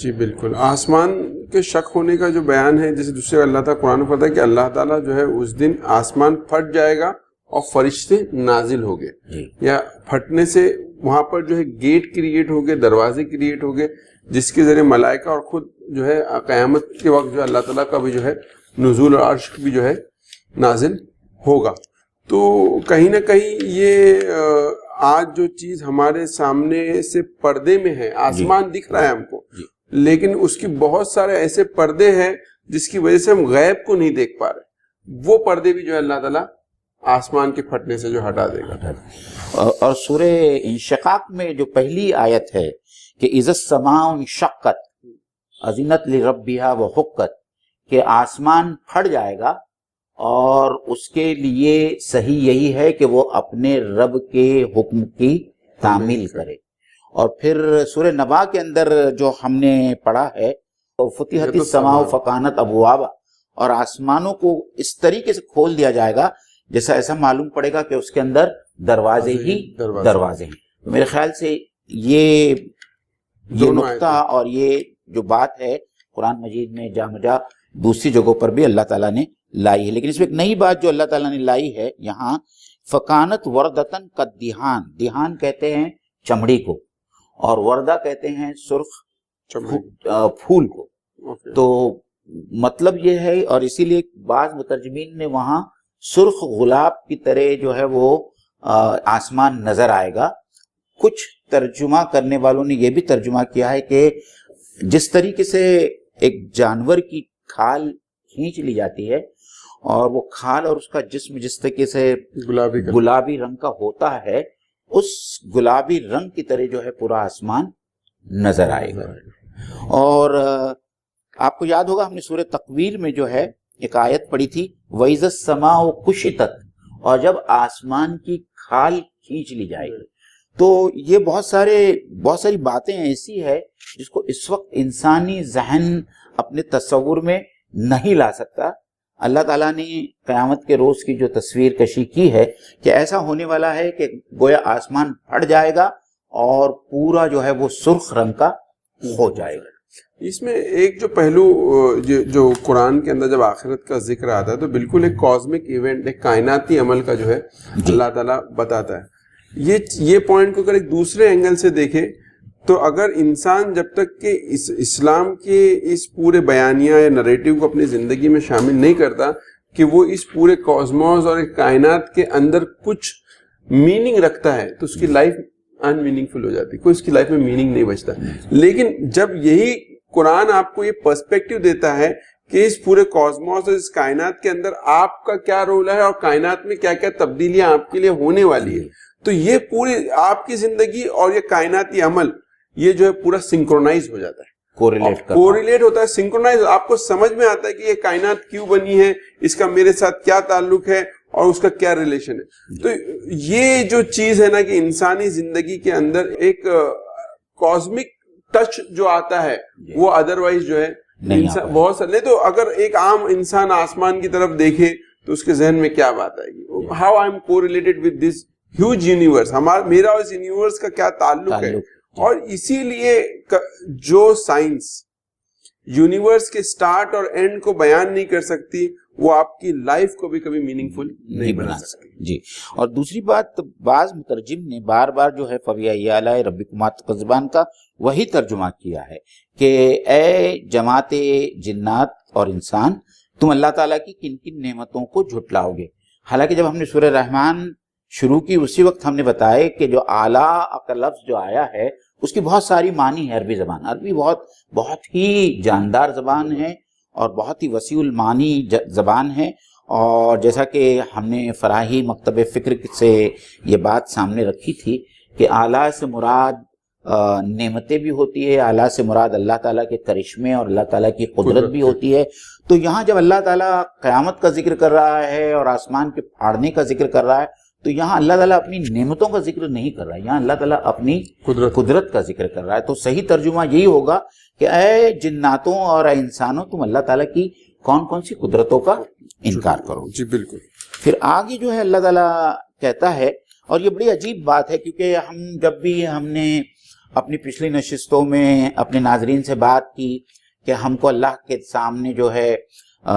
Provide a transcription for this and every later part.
جی بالکل. آسمان کے شک ہونے کا جو بیان ہے، جیسے دوسرے اللہ تعالیٰ قرآن میں پتہ ہے کہ اللہ تعالیٰ جو ہے اس دن آسمان پھٹ جائے گا اور فرشتے نازل ہو گئے، یا پھٹنے سے وہاں پر جو ہے گیٹ کریٹ ہو گئے، دروازے کریٹ ہو گئے، جس کے ذریعے ملائکہ اور خود جو ہے قیامت کے وقت جو ہے اللہ تعالیٰ کا بھی جو ہے نزول اور عرش بھی جو ہے نازل ہوگا. تو کہیں نہ کہیں یہ آج جو چیز ہمارے سامنے سے پردے میں ہے، آسمان دکھ رہا ہے ہم کو، لیکن اس کی بہت سارے ایسے پردے ہیں جس کی وجہ سے ہم غیب کو نہیں دیکھ پا رہے. وہ پردے بھی جو ہے اللہ تعالیٰ آسمان کے پھٹنے سے جو ہٹا دے گا. اور سورہ انشقاق میں جو پہلی آیت ہے کہ اذا السماء انشقت اذنت لربها وحقت، کہ آسمان پھٹ جائے گا اور اس کے لیے صحیح یہی ہے کہ وہ اپنے رب کے حکم کی تعمیل کرے. اور پھر سورہ نبا کے اندر جو ہم نے پڑھا ہے فتحت السماء فکانت ابوابا، اور آسمانوں کو اس طریقے سے کھول دیا جائے گا جیسا ایسا معلوم پڑے گا کہ اس کے اندر دروازے ہی دروازے ہیں. تو میرے خیال سے یہ نقطہ اور یہ جو بات ہے قرآن مجید میں جا مجا دوسری جگہوں پر بھی اللہ تعالیٰ نے لائی ہے. لیکن اس میں ایک نئی بات جو اللہ تعالیٰ نے لائی ہے یہاں، فکانت وردتن قدیہان، دیہان کہتے ہیں چمڑی کو اور وردہ کہتے ہیں سرخ پھول کو. تو مطلب یہ ہے، اور اسی لیے بعض مترجمین نے وہاں سرخ گلاب کی طرح جو ہے وہ آسمان نظر آئے گا. کچھ ترجمہ کرنے والوں نے یہ بھی ترجمہ کیا ہے کہ جس طریقے سے ایک جانور کی کھال کھینچ لی جاتی ہے اور وہ کھال اور اس کا جسم جس طریقے سے گلابی رنگ کا ہوتا ہے، اس گلابی رنگ کی طرح جو ہے پورا آسمان نظر آئے گا. اور آپ کو یاد ہوگا ہم نے سورہ تکویر میں جو ہے ایک آیت پڑھی تھی وَإِذَا السَّمَاءُ كُشِطَتْ، اور جب آسمان کی کھال کھینچ لی جائے گی. تو یہ بہت ساری باتیں ایسی ہے جس کو اس وقت انسانی ذہن اپنے تصور میں نہیں لا سکتا. اللہ تعالیٰ نے قیامت کے روز کی جو تصویر کشی کی ہے کہ ایسا ہونے والا ہے کہ گویا آسمان پھٹ جائے گا اور پورا جو ہے وہ سرخ رنگ کا ہو جائے گا. اس میں ایک جو پہلو جو قرآن کے اندر جب آخرت کا ذکر آتا ہے تو بالکل ایک کازمک ایونٹ، ایک کائناتی عمل کا جو ہے اللہ تعالیٰ بتاتا ہے. یہ پوائنٹ کو اگر ایک دوسرے اینگل سے دیکھیں تو اگر انسان جب تک کہ اسلام کے اس پورے بیانیہ یا نریٹیو کو اپنی زندگی میں شامل نہیں کرتا کہ وہ اس پورے کاسموس اور کائنات کے اندر کچھ میننگ رکھتا ہے تو اس کی لائف ان میننگ فل ہو جاتی، کوئی اس کی لائف میں میننگ نہیں بچتا. لیکن جب یہی قرآن آپ کو یہ پرسپیکٹیو دیتا ہے کہ اس پورے کاسموس اور اس کائنات کے اندر آپ کا کیا رول ہے اور کائنات میں کیا کیا تبدیلیاں آپ کے لیے ہونے والی ہے، تو یہ پوری آپ کی زندگی اور یہ کائناتی عمل یہ جو ہے پورا سنکرونائز ہو جاتا ہے، کوریلیٹ ہوتا ہے، سنکرونائز. آپ کو سمجھ میں آتا ہے کہ یہ کائنات کیوں بنی ہے، اس کا میرے ساتھ کیا تعلق ہے اور اس کا کیا ریلیشن ہے. تو یہ جو چیز ہے نا کہ انسانی زندگی کے اندر ایک کاسمک ٹچ جو آتا ہے وہ ادروائز جو ہے بہت سارے نہیں. تو اگر ایک عام انسان آسمان کی طرف دیکھے تو اس کے ذہن میں کیا بات آئے گی، how I am correlated with this huge universe, میرا اس یونیورس کا کیا تعلق ہے. اور اسی لیے جو سائنس یونیورس کے سٹارٹ اور اینڈ کو بیان نہیں کر سکتی وہ آپ کی لائف کو بھی کبھی میننگ فل نہیں بنا سکتی. جی. اور دوسری بات، بعض مترجم نے بار بار جو ہے فَبِأَيِّ آلَاءِ رَبِّكُمَا تُكَذِّبَانِ کا وہی ترجمہ کیا ہے کہ اے جماعت جنات اور انسان، تم اللہ تعالیٰ کی کن کن نعمتوں کو جھٹلاؤ گے. حالانکہ جب ہم نے سورہ رحمان شروع کی اسی وقت ہم نے بتایا کہ جو اعلیٰ کا لفظ جو آیا ہے اس کی بہت ساری معنی ہے. عربی زبان، عربی بہت ہی جاندار زبان ہے اور بہت ہی وسیع المعانی زبان ہے. اور جیسا کہ ہم نے فراہی مکتب فکر سے یہ بات سامنے رکھی تھی کہ اعلیٰ سے مراد نعمتیں بھی ہوتی ہے، اعلیٰ سے مراد اللہ تعالیٰ کے کرشمے اور اللہ تعالیٰ کی قدرت بھی ہوتی ہے. تو یہاں جب اللہ تعالیٰ قیامت کا ذکر کر رہا ہے اور آسمان کے پھاڑنے کا ذکر کر رہا ہے تو یہاں اللہ تعالیٰ اپنی نعمتوں کا ذکر نہیں کر رہا ہے، یہاں اللہ تعالیٰ اپنی قدرت کا ذکر کر رہا ہے. تو صحیح ترجمہ یہی ہوگا کہ اے جناتوں اور اے انسانوں، تم اللہ تعالیٰ کی کون کون سی قدرتوں کا انکار کرو. جی بالکل. پھر آگے جو ہے اللہ تعالیٰ کہتا ہے، اور یہ بڑی عجیب بات ہے کیونکہ ہم جب بھی ہم نے اپنی پچھلی نشستوں میں اپنے ناظرین سے بات کی کہ ہم کو اللہ کے سامنے جو ہے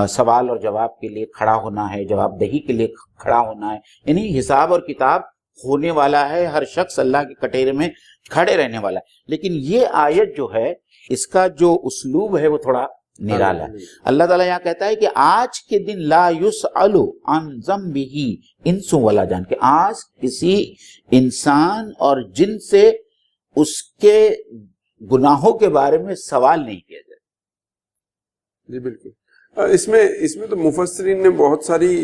سوال اور جواب کے لیے کھڑا ہونا ہے، جواب دہی کے لیے کھڑا ہونا ہے، یعنی حساب اور کتاب ہونے والا ہے، ہر شخص اللہ کے کٹہرے میں کھڑے رہنے والا ہے۔ لیکن یہ آیت جو ہے اس کا جو اسلوب ہے وہ تھوڑا نرالا ہے۔ اللہ تعالیٰ یہاں کہتا ہے کہ آج کے دن لا یسأل عن ذنبہ انس ولا جان، کہ آج کسی انسان اور جن سے اس کے گناہوں کے بارے میں سوال نہیں کیا جائے۔ جی بالکل، اس میں تو مفسرین نے بہت ساری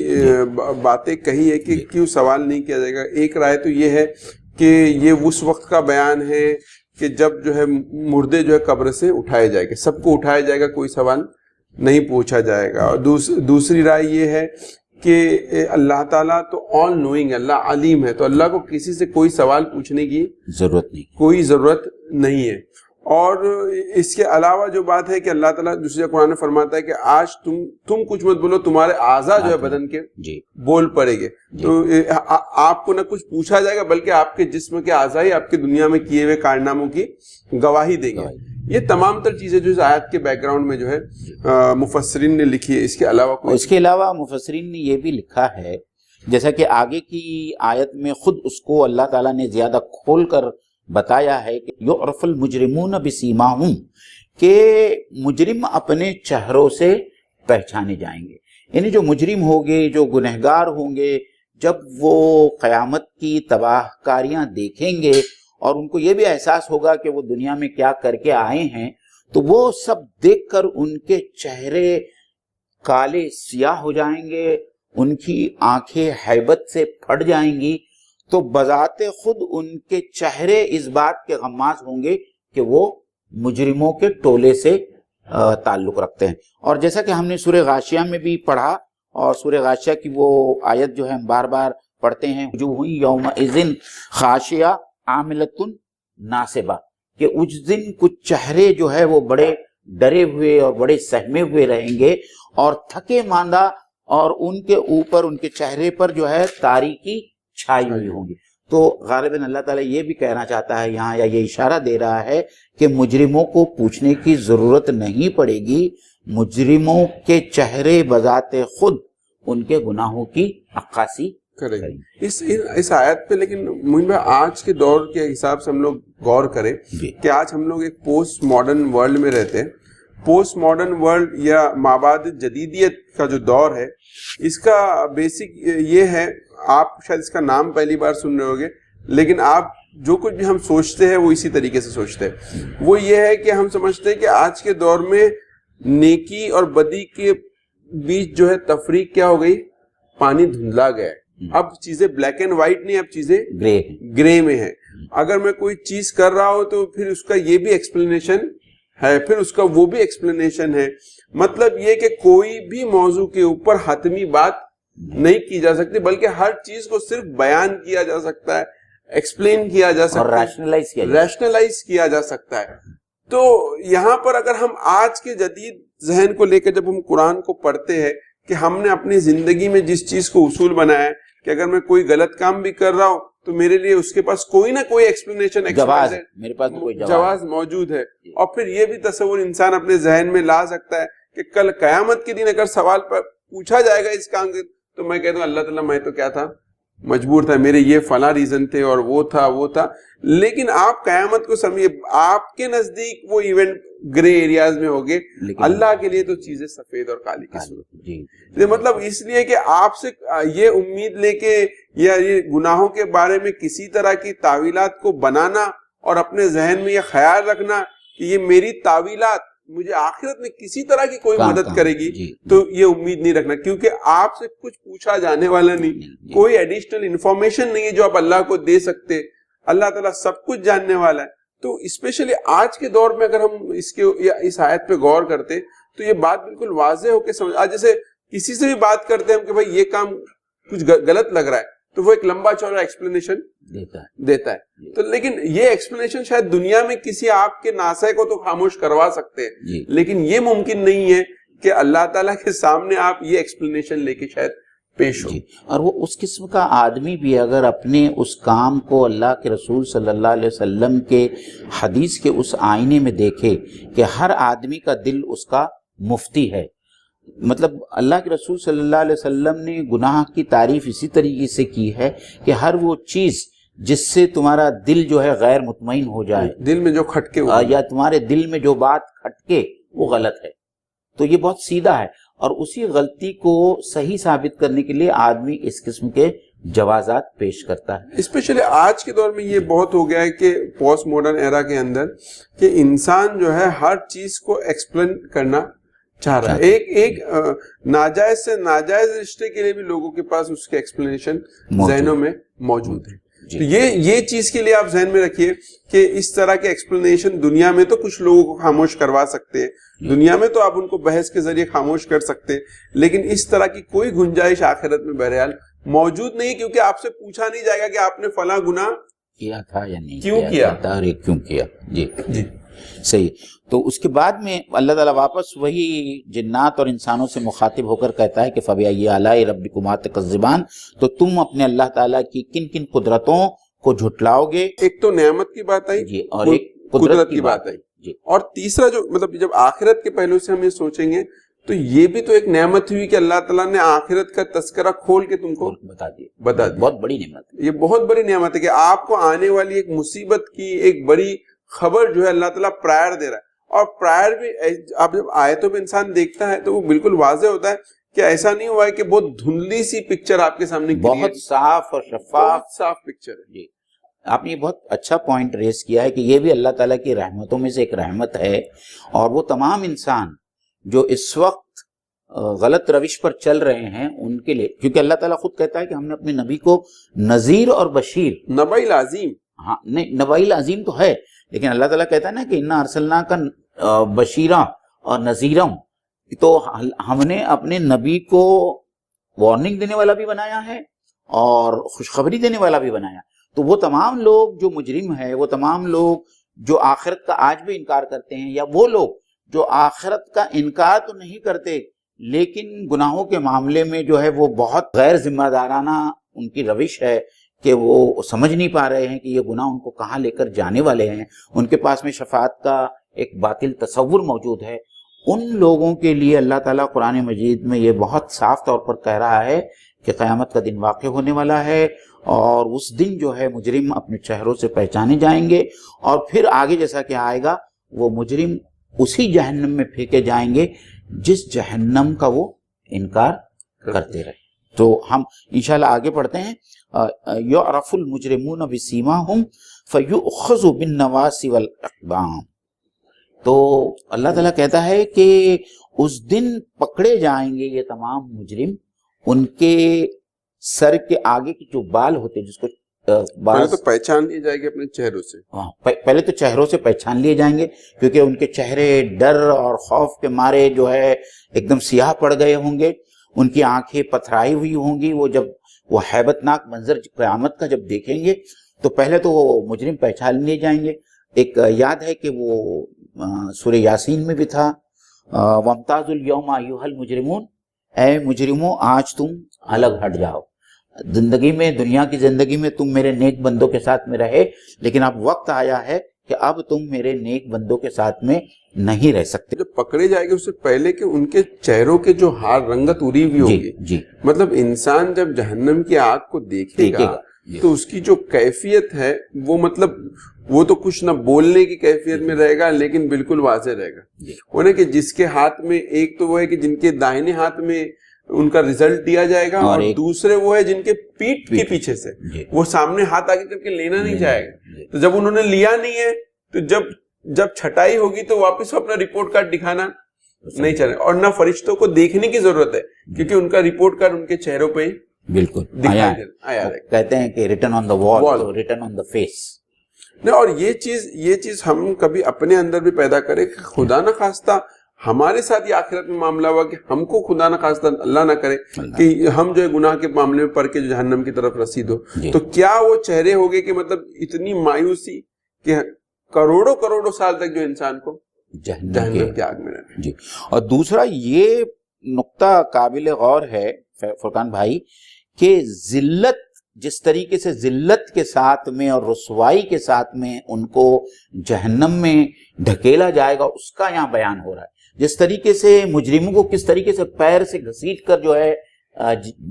باتیں کہی ہے کہ کیوں سوال نہیں کیا جائے گا۔ ایک رائے تو یہ ہے کہ یہ اس وقت کا بیان ہے کہ جب جو ہے مردے جو ہے قبر سے اٹھائے جائے گا، سب کو اٹھایا جائے گا، کوئی سوال نہیں پوچھا جائے گا۔ اور دوسری رائے یہ ہے کہ اللہ تعالیٰ تو آل نوئنگ ہے، اللہ علیم ہے، تو اللہ کو کسی سے کوئی سوال پوچھنے کی کوئی ضرورت نہیں ہے۔ اور اس کے علاوہ جو بات ہے کہ اللہ تعالیٰ دوسرے قرآن میں فرماتا ہے کہ آج تم کچھ مت بولو، تمہارے اعضاء جو ہے بدن کے بول پڑے گے، تو آپ کو نہ کچھ پوچھا جائے گا بلکہ آپ کے جسم کے اعضاء ہی آپ کی دنیا میں کیے ہوئے کارناموں کی گواہی دیں گے۔ یہ تمام تر چیزیں جو اس آیت کے بیک گراؤنڈ میں جو ہے مفسرین نے لکھی ہے۔ اس کے علاوہ مفسرین نے یہ بھی لکھا ہے، جیسا کہ آگے کی آیت میں خود اس کو اللہ تعالیٰ نے زیادہ کھول کر بتایا ہے کہ یعرف المجرمون بسیماہم، کہ مجرم اپنے چہروں سے پہچانے جائیں گے۔ یعنی جو مجرم ہوں گے، جو گنہگار ہوں گے، جب وہ قیامت کی تباہ کاریاں دیکھیں گے اور ان کو یہ بھی احساس ہوگا کہ وہ دنیا میں کیا کر کے آئے ہیں، تو وہ سب دیکھ کر ان کے چہرے کالے سیاہ ہو جائیں گے، ان کی آنکھیں ہیبت سے پھٹ جائیں گی، تو بذات خود ان کے چہرے اس بات کے غماز ہوں گے کہ وہ مجرموں کے ٹولے سے تعلق رکھتے ہیں۔ اور جیسا کہ ہم نے سورہ غاشیہ میں بھی پڑھا، اور سورہ غاشیہ کی وہ آیت جو ہے ہم بار بار پڑھتے ہیں، وجوہ یومئذ خاشعہ عاملۃ ناصبہ، کہ اس دن کچھ چہرے جو ہے وہ بڑے ڈرے ہوئے اور بڑے سہمے ہوئے رہیں گے اور تھکے ماندہ، اور ان کے اوپر ان کے چہرے پر جو ہے تاریکی چھائی ہوئی ہوں گی۔ تو غالباً اللہ تعالیٰ یہ بھی کہنا چاہتا ہے یہاں، یا یہ اشارہ دے رہا ہے کہ مجرموں کو پوچھنے کی ضرورت نہیں پڑے گی، مجرموں کے چہرے بذات خود ان کے گناہوں کی عکاسی کریں گے۔ اس آیت پہ لیکن مومن بھائی آج کے دور کے حساب سے ہم لوگ غور کریں کہ آج ہم لوگ ایک پوسٹ ماڈرن ورلڈ میں رہتے ہیں۔ پوسٹ ماڈرن ورلڈ یا مابعد جدیدیت کا جو دور ہے، اس کا بیسک یہ ہے، آپ شاید اس کا نام پہلی بار سن رہے ہوگے، لیکن آپ جو کچھ بھی ہم سوچتے ہیں وہ اسی طریقے سے سوچتے ہیں۔ وہ یہ ہے کہ ہم سمجھتے ہیں کہ آج کے دور میں نیکی اور بدی کے بیچ جو ہے تفریق کیا ہو گئی، پانی دھندلا گیا ہے۔ اب چیزیں بلیک اینڈ وائٹ نہیں، اب چیزیں گرے میں ہیں۔ اگر میں کوئی چیز کر رہا ہوں تو پھر اس کا یہ بھی ایکسپلینیشن ہے، پھر اس کا وہ بھی ایکسپلینیشن ہے۔ مطلب یہ کہ کوئی بھی موضوع کے اوپر حتمی بات نہیں کی جا سکتی، بلکہ ہر چیز کو صرف بیان کیا جا سکتا ہے، ایکسپلین کیا جا سکتا ہے، ریشنلائز کیا جا سکتا ہے۔ تو یہاں پر اگر ہم آج کے جدید ذہن کو لے کر جب ہم قرآن کو پڑھتے ہیں کہ ہم نے اپنی زندگی میں جس چیز کو اصول بنایا ہے کہ اگر میں کوئی غلط کام بھی کر رہا ہوں تو میرے لیے اس کے پاس کوئی نہ کوئی ایکسپلینیشن، میرے پاس جواز موجود ہے۔ اور پھر یہ بھی تصور انسان اپنے ذہن میں لا سکتا ہے کہ کل قیامت کے دن اگر سوال پر پوچھا جائے گا اس کام کے، تو میں کہتا ہوں اللہ تعالیٰ میں تو کیا تھا، مجبور تھا، میرے یہ فلاں ریزن تھے اور وہ تھا۔ لیکن آپ قیامت کو سمجھیے، آپ کے نزدیک وہ ایونٹ گرے ایریاز میں ہوگے، اللہ کے لیے تو چیزیں سفید اور کالی کی صورت۔ مطلب اس لیے کہ آپ سے یہ امید لے کے یا یہ گناہوں کے بارے میں کسی طرح کی تعویلات کو بنانا اور اپنے ذہن میں یہ خیال رکھنا کہ یہ میری تعویلات مجھے آخرت میں کسی طرح کی کوئی مدد کرے گی، تو یہ امید نہیں رکھنا، کیونکہ آپ سے کچھ پوچھا جانے والا نہیں، کوئی ایڈیشنل انفارمیشن نہیں ہے جو آپ اللہ کو دے سکتے۔ اللہ تعالیٰ سب کچھ جاننے والا ہے۔ تو اسپیشلی آج کے دور میں اگر ہم اس آیت پہ غور کرتے تو یہ بات بالکل واضح ہو کے سمجھ، آج جیسے کسی سے بھی بات کرتے ہیں کہ بھائی یہ کام کچھ غلط لگ رہا ہے، تو وہ ایک لمبا چوڑا ایکسپلینیشن دیتا ہے۔ تو لیکن یہ ایکسپلینیشن شاید دنیا میں کسی آپ کے ناسے کو تو خاموش کروا سکتے ہیں، لیکن یہ ممکن نہیں ہے کہ اللہ تعالیٰ کے سامنے آپ یہ ایکسپلینیشن لے کے شاید پیش ہو. جی. اور وہ اس قسم کا آدمی بھی اگر اپنے اس کام کو اللہ کے رسول صلی اللہ علیہ وسلم کے حدیث کے اس آئینے میں دیکھے کہ ہر آدمی کا دل اس کا مفتی ہے. مطلب اللہ کے رسول صلی اللہ علیہ وسلم نے گناہ کی تعریف اسی طریقے سے کی ہے کہ ہر وہ چیز جس سے تمہارا دل جو ہے غیر مطمئن ہو جائے, دل میں جو کھٹکے یا تمہارے دل میں جو بات کھٹکے وہ غلط ہے, تو یہ بہت سیدھا ہے. اور اسی غلطی کو صحیح ثابت کرنے کے لیے آدمی اس قسم کے جوازات پیش کرتا ہے. اسپیشلی آج کے دور میں یہ بہت ہو گیا ہے کہ پوسٹ ماڈرن ایرا کے اندر کہ انسان جو ہے ہر چیز کو ایکسپلین کرنا چاہ رہا ہے. ایک ناجائز سے ناجائز رشتے کے لیے بھی لوگوں کے پاس اس کے ایکسپلینیشن ذہنوں میں موجود ہے. تو یہ چیز کے لیے آپ ذہن میں رکھیے کہ اس طرح کے ایکسپلینیشن دنیا میں تو کچھ لوگوں کو خاموش کروا سکتے ہیں, دنیا میں تو آپ ان کو بحث کے ذریعے خاموش کر سکتے ہیں, لیکن اس طرح کی کوئی گنجائش آخرت میں بہرحال موجود نہیں, کیونکہ آپ سے پوچھا نہیں جائے گا کہ آپ نے فلاں گناہ کیا تھا یا نہیں کیوں کیا تھا, کیوں کیا. جی جی صحیح. تو اس کے بعد میں اللہ تعالیٰ واپس وہی جنات اور انسانوں سے مخاطب ہو کر کہتا ہے کہ فَبِأَيِّ آلَاءِ رَبِّكُمَا تُكَذِّبَانِ, تو تم اپنے اللہ تعالیٰ کی کن کن قدرتوں کو جھٹلاؤ گے. ایک تو نعمت کی بات آئی, جی, اور ایک قدرت کی بات آئی. جی. اور تیسرا جو مطلب جب آخرت کے پہلو سے ہم یہ سوچیں گے تو یہ بھی تو ایک نعمت ہوئی کہ اللہ تعالیٰ نے آخرت کا تذکرہ کھول کے تم کو بتا دیا. بہت بڑی نعمت ہے. یہ بہت بڑی نعمت ہے کہ آپ کو آنے والی ایک مصیبت کی ایک بڑی خبر جو ہے اللہ تعالیٰ پرائر دے رہا ہے. اور پرائر بھی آپ جب آیتوں میں انسان دیکھتا ہے تو وہ بالکل واضح ہوتا ہے کہ ایسا نہیں ہوا ہے کہ بہت دھندلی سی پکچر آپ کے سامنے, بہت صاف اور صاف پکچر ہے. جی, آپ نے یہ بہت اچھا پوائنٹ ریز کیا ہے کہ یہ بھی اللہ تعالیٰ کی رحمتوں میں سے ایک رحمت ہے. اور وہ تمام انسان جو اس وقت غلط روش پر چل رہے ہیں ان کے لیے, کیونکہ اللہ تعالیٰ خود کہتا ہے کہ ہم نے اپنے نبی کو نذیر اور بشیر, نبی العظیم, ہاں نہیں نبی العظیم تو ہے, لیکن اللہ تعالیٰ کہتا ہے نا کہ انا ارسلنا کا بشیرا اور نذیرم, تو ہم نے اپنے نبی کو وارننگ دینے والا بھی بنایا ہے اور خوشخبری دینے والا بھی بنایا. تو وہ تمام لوگ جو مجرم ہیں, وہ تمام لوگ جو آخرت کا آج بھی انکار کرتے ہیں, یا وہ لوگ جو آخرت کا انکار تو نہیں کرتے لیکن گناہوں کے معاملے میں جو ہے وہ بہت غیر ذمہ دارانہ ان کی روش ہے کہ وہ سمجھ نہیں پا رہے ہیں کہ یہ گناہ ان کو کہاں لے کر جانے والے ہیں, ان کے پاس میں شفاعت کا ایک باطل تصور موجود ہے, ان لوگوں کے لیے اللہ تعالیٰ قرآن مجید میں یہ بہت صاف طور پر کہہ رہا ہے کہ قیامت کا دن واقع ہونے والا ہے, اور اس دن جو ہے مجرم اپنے چہروں سے پہچانے جائیں گے, اور پھر آگے جیسا کہ آئے گا وہ مجرم اسی جہنم میں پھینکے جائیں گے جس جہنم کا وہ انکار کرتے رہے. تو ہم انشاءاللہ آگے پڑھتے ہیں. یعرف المجرمون بسیماہم فیؤخذ بالنواصی والاقدام. تو اللہ تعالیٰ کہتا ہے کہ اس دن پکڑے جائیں گے یہ تمام مجرم, ان کے سر کے آگے کی جو بال ہوتے جس کو پہلے تو پہچان لی جائے گی اپنے چہروں سے, پہلے تو چہروں سے پہچان لیے جائیں گے, کیونکہ ان کے چہرے ڈر اور خوف کے مارے جو ہے ایک دم سیاہ پڑ گئے ہوں گے, ان کی آنکھیں پتھرائی ہوئی ہوں گی. وہ جب وہ ہیبت ناک منظر قیامت کا جب دیکھیں گے تو پہلے تو وہ مجرم پہچان لیے جائیں گے. ایک یاد ہے کہ وہ سورہ یاسین میں بھی تھا, وَامْتَازُوا الْيَوْمَ أَيُّهَا الْمُجْرِمُونَ, اے مجرموں آج تم الگ ہٹ جاؤ. زندگی میں, دنیا کی زندگی میں تم میرے نیک بندوں کے ساتھ میں رہے, لیکن اب وقت آیا ہے کہ اب تم میرے نیک بندوں کے ساتھ میں نہیں رہ سکتے. جب پکڑے جائے گے اس سے پہلے کہ ان کے چہروں کے جو ہار رنگت اڑی ہوئی ہوگی, جی مطلب انسان جب جہنم کی آگ کو دیکھے گا تو اس کی جو کیفیت ہے وہ مطلب وہ تو کچھ نہ بولنے کی کیفیت میں رہے گا, لیکن بالکل واضح رہے گا. وہ نا کہ جس کے ہاتھ میں, ایک تو وہ ہے کہ جن کے دائنے ہاتھ میں ان کا ریزلٹ دیا جائے گا, اور دوسرے وہ ہے جن کے پیٹ کے پیچھے سے وہ سامنے ہاتھ آگے کر کے لینا نہیں جائے گا. تو جب انہوں نے لیا نہیں ہے تو جب چھٹائی ہوگی تو واپس اپنا رپورٹ کارڈ دکھانا نہیں چاہے, اور نہ فرشتوں کو دیکھنے کی ضرورت ہے کیونکہ ان کا رپورٹ کارڈ ان کے چہروں پہ بالکل آیا کہتے ہیں کہ ریٹن آن دا وال, ریٹن آن دا فیس. نہیں, اور یہ چیز ہم کبھی اپنے اندر بھی پیدا کریں کہ خدا نہ خواستہ ہمارے ساتھ یہ آخرت میں معاملہ ہوا کہ ہم کو خدا نہ خواستہ اللہ نہ کرے کہ ہم جو ہے گناہ کے معاملے میں پڑھ کے جہنم کی طرف رسید ہو, تو کیا وہ چہرے ہو گئے کہ مطلب اتنی مایوسی کہ کروڑوں سال تک جو انسان کو جہنم کی آگ میں رہنا. جی, اور دوسرا یہ نقطہ قابل غور ہے فرقان بھائی کہ ذلت جس طریقے سے ذلت کے ساتھ میں اور رسوائی کے ساتھ میں ان کو جہنم میں ڈھکیلا جائے گا اس کا یہاں بیان ہو رہا ہے. جس طریقے سے مجرموں کو کس طریقے سے پیر سے گھسیٹ کر جو ہے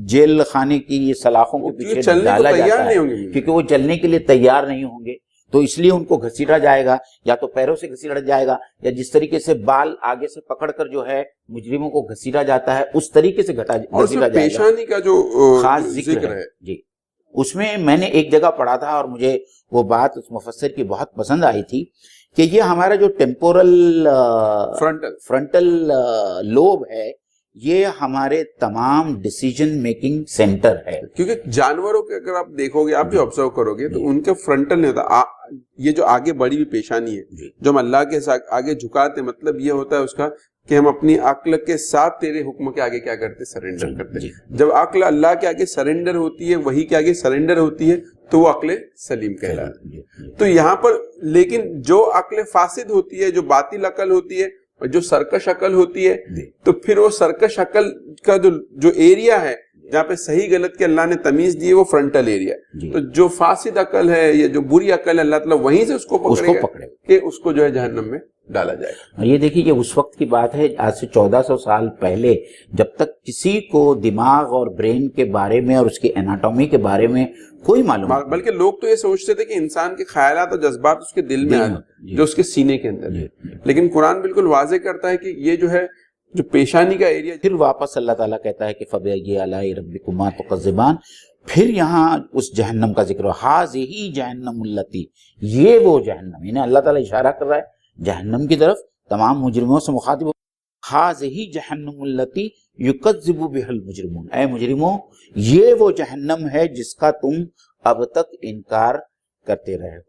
جیل خانے کی سلاخوں کے پیچھے ڈالا جاتا ہے کیونکہ وہ چلنے کے لیے تیار نہیں ہوں گے، تو اس لیے ان کو گھسیٹا جائے گا، یا تو پیروں سے گھسیٹا جائے گا، یا جس طریقے سے بال آگے سے پکڑ کر جو ہے مجرموں کو گھسیٹا جاتا ہے اس طریقے سے گھسیٹا جائے گا. پیشانی کا جو خاص ذکر ہے جی، اس میں میں نے ایک جگہ پڑھا تھا اور مجھے وہ بات اس مفسر کی بہت پسند آئی تھی کہ یہ ہمارا جو ٹیمپورل فرنٹل لوب ہے یہ ہمارے تمام ڈیسیجن میکنگ سینٹر ہے. کیونکہ جانوروں کے اگر آپ دیکھو گے، آپ بھی آبزرو کرو گے تو ان کے فرنٹل نہیں ہوتا، یہ جو آگے بڑی ہوئی پیشانی ہے جو ہم اللہ کے آگے جھکاتے، مطلب یہ ہوتا ہے اس کا کہ ہم اپنی عقل کے ساتھ تیرے حکم کے آگے کیا کرتے، سرنڈر کرتے. جب عقل اللہ کے آگے سرنڈر ہوتی ہے، وہی کے آگے سرنڈر ہوتی ہے تو وہ عقل سلیم کہلاتی ہے. تو یہاں پر لیکن جو عقل فاسد ہوتی ہے، جو باطل عقل ہوتی ہے اور جو سرکش عقل ہوتی ہے، تو پھر وہ سرکش عقل کا جو ایریا ہے جہاں پہ صحیح غلط کے اللہ نے تمیز دی ہے وہ فرنٹل ایریا. تو جو فاسد عقل ہے یا جو بری عقل ہے اللہ تعالیٰ وہیں سے اس کو پکڑے گا کہ اس کو جو ہے جہنم میں ڈالا جائے گا. اور یہ دیکھیے یہ اس وقت کی بات ہے آج سے 1400 سال پہلے، جب تک کسی کو دماغ اور برین کے بارے میں اور اس کی اناٹومی کے بارے میں کوئی معلوم نہیں، بلکہ لوگ تو یہ سوچتے تھے کہ انسان کے خیالات اور جذبات اس کے دل میں آتے جو اس کے سینے کے اندر ہے. لیکن قرآن بالکل واضح کرتا ہے کہ یہ جو ہے جو پیشانی کا ایریا. پھر واپس اللہ تعالیٰ کہتا ہے کہ فَبِأَيِّ آلَاءِ رَبِّكُمَا تُكَذِّبَانِ. پھر یہاں اس جہنم کا ذکر ہَٰذِهِ جَهَنَّمُ الَّتِي، یہ وہ جہنم، یعنی اللہ تعالیٰ اشارہ کر رہا ہے جہنم کی طرف، تمام مجرموں سے مخاطب. ہَٰذِهِ جَهَنَّمُ الَّتِي يُكَذِّبُ بِهَا الْمُجْرِمُونَ. اے مجرموں یہ وہ جہنم ہے جس کا تم اب تک انکار کرتے رہے ہو.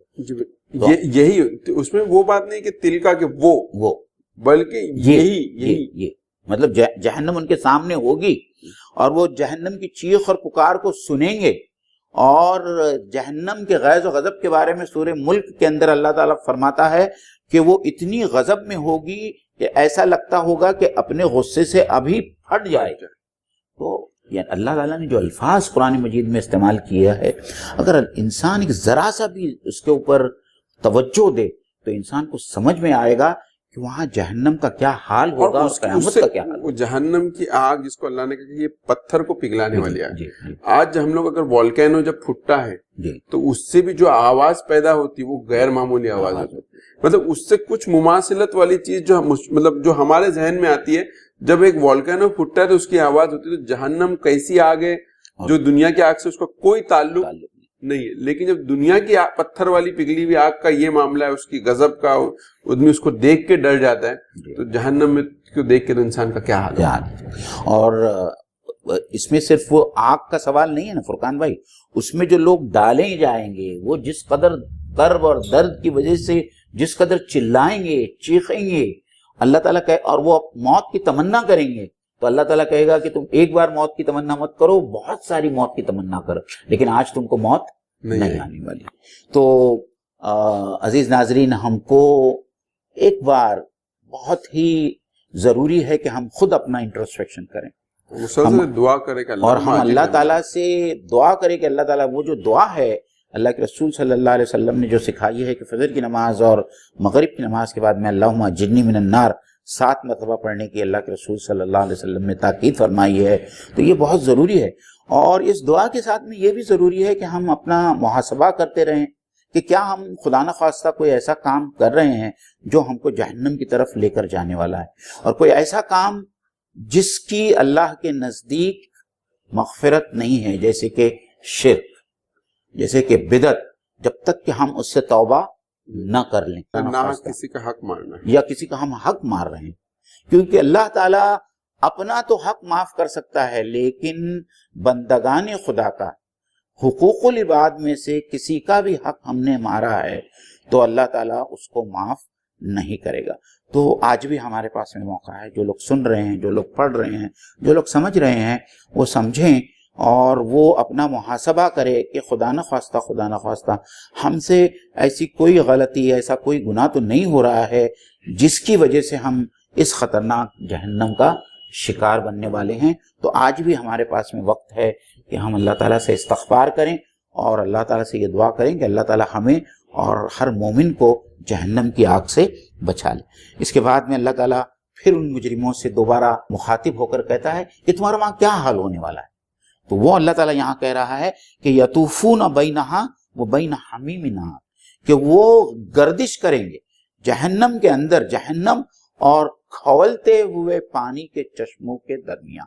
یہی اس میں وہ بات نہیں کہ تل کا کہ وہ بلکہ یہی مطلب جہنم ان کے سامنے ہوگی اور وہ جہنم کی چیخ اور پکار کو سنیں گے. اور جہنم کے غیظ و غضب کے بارے میں سورہ ملک کے اندر اللہ تعالیٰ فرماتا ہے کہ وہ اتنی غضب میں ہوگی کہ ایسا لگتا ہوگا کہ اپنے غصے سے ابھی پھٹ جائے. تو یعنی اللہ تعالیٰ نے جو الفاظ قرآن مجید میں استعمال کیا ہے، اگر انسان ایک ذرا سا بھی اس کے اوپر توجہ دے تو انسان کو سمجھ میں آئے گا کہ وہاں جہنم کا کیا حال ہوگا اور قیامت کا کیا حال. وہ جہنم کی آگ جس کو اللہ نے کہا کہ یہ پتھر کو پگلانے والی آگ. آج ہم لوگ اگر والکینو جب پھٹتا ہے تو اس سے بھی جو آواز پیدا ہوتی ہے وہ غیر معمولی آواز ہوتی ہے. مطلب اس سے کچھ مماثلت والی چیز جو مطلب جو ہمارے ذہن میں آتی ہے جب ایک والکینو پھٹتا ہے تو اس کی آواز ہوتی ہے. تو جہنم کیسی آگ ہے جو دنیا کی آگ سے اس کا کوئی تعلق نہیں ہے. لیکن جب دنیا کی پتھر والی پگھلی ہوئی آگ کا یہ معاملہ ہے، اس کی غضب کا، آدمی اس کو دیکھ کے ڈر جاتا ہے، تو جہنم میں کو دیکھ کے تو انسان کا کیا حال ہے. اور اس میں صرف وہ آگ کا سوال نہیں ہے نا فرقان بھائی، اس میں جو لوگ ڈالے جائیں گے وہ جس قدر کرب اور درد کی وجہ سے جس قدر چلائیں گے، چیخیں گے، اللہ تعالیٰ کہے، اور وہ موت کی تمنا کریں گے تو اللہ تعالیٰ کہے گا کہ تم ایک بار موت کی تمنا مت کرو، بہت ساری موت کی تمنا کرو، لیکن آج تم کو موت نہیں آنے والی. تو عزیز ناظرین، ہم کو ایک بار بہت ہی ضروری ہے کہ ہم خود اپنا انٹروسپیکشن کریں، مسلسل دعا کریں کہ اور ہم اللہ تعالیٰ سے دعا کریں کہ اللہ تعالیٰ وہ جو دعا ہے اللہ کے رسول صلی اللہ علیہ وسلم نے جو سکھائی ہے کہ فجر کی نماز اور مغرب کی نماز کے بعد میں اللہم اجرنی من النار 7 مرتبہ پڑھنے کی اللہ کے رسول صلی اللہ علیہ وسلم نے تاکید فرمائی ہے، تو یہ بہت ضروری ہے. اور اس دعا کے ساتھ میں یہ بھی ضروری ہے کہ ہم اپنا محاسبہ کرتے رہیں کہ کیا ہم خدا نخواستہ کوئی ایسا کام کر رہے ہیں جو ہم کو جہنم کی طرف لے کر جانے والا ہے، اور کوئی ایسا کام جس کی اللہ کے نزدیک مغفرت نہیں ہے، جیسے کہ شرک، جیسے کہ بدعت، جب تک کہ ہم اس سے توبہ نہ کر لیں، نہ کسی کا حق مارنا یا کسی کا ہم حق مار رہے ہیں. کیونکہ اللہ تعالیٰ اپنا تو حق معاف کر سکتا ہے، لیکن بندگان خدا کا حقوق العباد میں سے کسی کا بھی حق ہم نے مارا ہے تو اللہ تعالیٰ اس کو معاف نہیں کرے گا. تو آج بھی ہمارے پاس میں موقع ہے، جو لوگ سن رہے ہیں، جو لوگ پڑھ رہے ہیں، جو لوگ سمجھ رہے ہیں، وہ سمجھیں اور وہ اپنا محاسبہ کرے کہ خدا نخواستہ ہم سے ایسی کوئی غلطی، ایسا کوئی گناہ تو نہیں ہو رہا ہے جس کی وجہ سے ہم اس خطرناک جہنم کا شکار بننے والے ہیں۔ تو آج بھی ہمارے پاس میں وقت ہے کہ ہم اللہ تعالیٰ سے استغفار کریں اور اللہ تعالیٰ سے یہ دعا کریں کہ اللہ تعالیٰ ہمیں اور ہر مومن کو جہنم کی آگ سے بچا لے۔ اس کے بعد میں اللہ تعالیٰ پھر ان مجرموں سے دوبارہ مخاطب ہو کر کہتا ہے کہ تمہارا وہاں کیا حال ہونے والا ہے؟ تو وہ اللہ تعالیٰ یہاں کہہ رہا ہے کہ یطوفون بینہا و بین حمیم نار، کہ وہ گردش کریں گے جہنم کے اندر، جہنم اور کھولتے ہوئے پانی کے چشموں کے درمیان،